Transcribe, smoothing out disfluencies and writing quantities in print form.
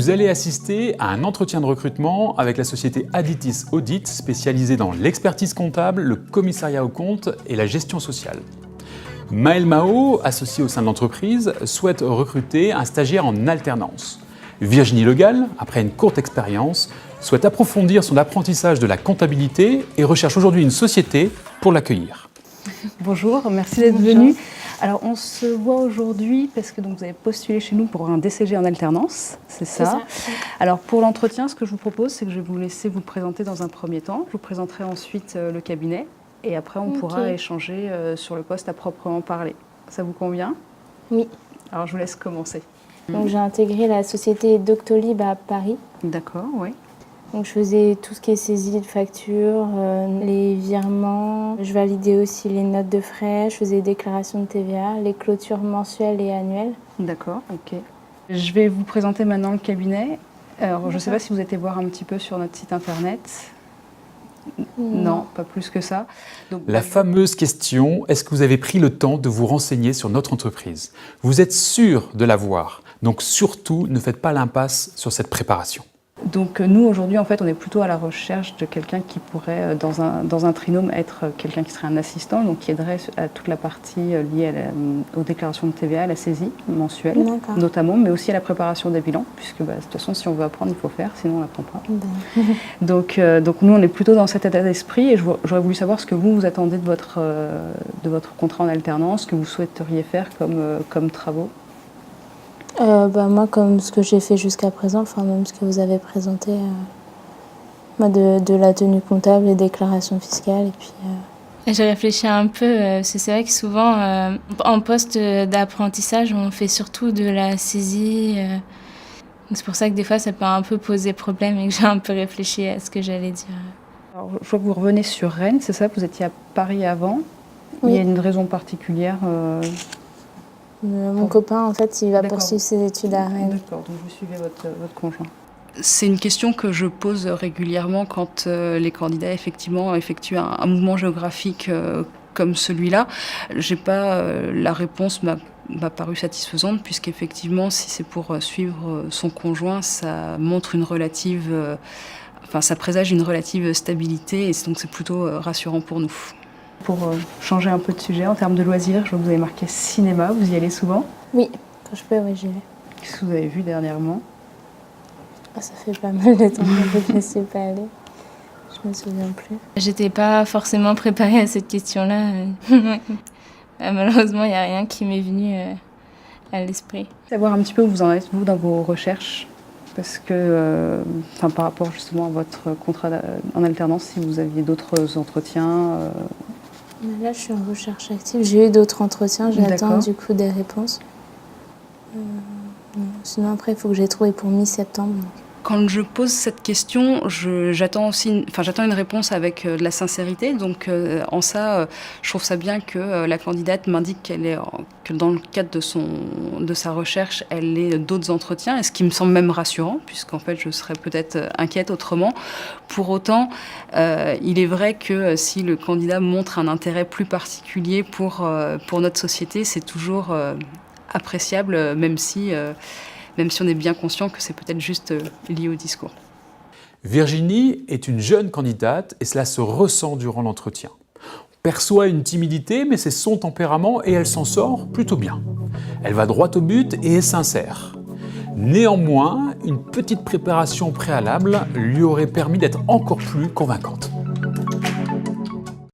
Vous allez assister à un entretien de recrutement avec la société Additis Audit, spécialisée dans l'expertise comptable, le commissariat aux comptes et la gestion sociale. Maël Mao, associé au sein de l'entreprise, souhaite recruter un stagiaire en alternance. Virginie Legal, après une courte expérience, souhaite approfondir son apprentissage de la comptabilité et recherche aujourd'hui une société pour l'accueillir. Bonjour, merci d'être venu. Alors on se voit aujourd'hui parce que donc, vous avez postulé chez nous pour un DCG en alternance, c'est ça. Alors pour l'entretien, ce que je vous propose, c'est que je vais vous laisser vous présenter dans un premier temps. Je vous présenterai ensuite le cabinet et après on pourra échanger sur le poste à proprement parler. Ça vous convient? Oui. Alors je vous laisse commencer. Donc j'ai intégré la société Doctolib à Paris. D'accord, oui. Donc je faisais tout ce qui est saisie de factures, les virements. Je validais aussi les notes de frais, je faisais les déclarations de TVA, les clôtures mensuelles et annuelles. D'accord, ok. Je vais vous présenter maintenant le cabinet. Alors je ne sais pas si vous êtes voir un petit peu sur notre site internet. Non, pas plus que ça. Donc, la fameuse question, est-ce que vous avez pris le temps de vous renseigner sur notre entreprise? Vous êtes sûr de l'avoir, donc surtout ne faites pas l'impasse sur cette préparation. Donc nous, aujourd'hui, en fait, on est plutôt à la recherche de quelqu'un qui pourrait, dans un trinôme, être quelqu'un qui serait un assistant, donc qui aiderait à toute la partie liée aux déclarations de TVA, à la saisie mensuelle, notamment, mais aussi à la préparation des bilans, puisque de toute façon, si on veut apprendre, il faut faire, sinon on n'apprend pas. Donc nous, on est plutôt dans cet état d'esprit, et j'aurais voulu savoir ce que vous attendez de votre contrat en alternance, ce que vous souhaiteriez faire comme travaux. Moi, comme ce que j'ai fait jusqu'à présent, enfin même ce que vous avez présenté, de la tenue comptable et déclaration fiscale. Et puis, J'ai réfléchi un peu, parce que c'est vrai que souvent, en poste d'apprentissage, on fait surtout de la saisie. C'est pour ça que des fois, ça peut un peu poser problème et que j'ai un peu réfléchi à ce que j'allais dire. Alors, je vois que vous revenez sur Rennes, c'est ça? Vous étiez à Paris avant. Oui. Il y a une raison particulière Mon copain, en fait, il va poursuivre ses études à Rennes. D'accord, donc vous suivez votre conjoint. C'est une question que je pose régulièrement quand les candidats effectivement effectuent un mouvement géographique comme celui-là. La réponse m'a paru satisfaisante puisqu'effectivement, si c'est pour suivre son conjoint, ça montre ça présage une relative stabilité et donc c'est plutôt rassurant pour nous. Pour changer un peu de sujet, en termes de loisirs, je vois que vous avez marqué cinéma, vous y allez souvent? Oui, quand je peux, oui, j'y vais. Qu'est-ce que vous avez vu dernièrement? Ça fait pas mal de temps que je ne suis pas allée. Je me souviens plus. J'étais pas forcément préparée à cette question-là. Malheureusement, il n'y a rien qui m'est venu à l'esprit. Savoir un petit peu où vous en êtes, vous, dans vos recherches, parce que, par rapport justement à votre contrat en alternance, si vous aviez d'autres entretiens... Là, je suis en recherche active. J'ai eu d'autres entretiens, j'attends du coup des réponses. Sinon, après, il faut que j'ai trouvé pour mi-septembre. Quand je pose cette question, j'attends une réponse avec de la sincérité. Donc, en ça, je trouve ça bien que la candidate m'indique que dans le cadre de sa recherche, elle ait d'autres entretiens, et ce qui me semble même rassurant, puisqu'en fait, je serais peut-être inquiète autrement. Pour autant, il est vrai que si le candidat montre un intérêt plus particulier pour notre société, c'est toujours appréciable, même si on est bien conscient que c'est peut-être juste lié au discours. Virginie est une jeune candidate et cela se ressent durant l'entretien. On perçoit une timidité, mais c'est son tempérament et elle s'en sort plutôt bien. Elle va droit au but et est sincère. Néanmoins, une petite préparation préalable lui aurait permis d'être encore plus convaincante.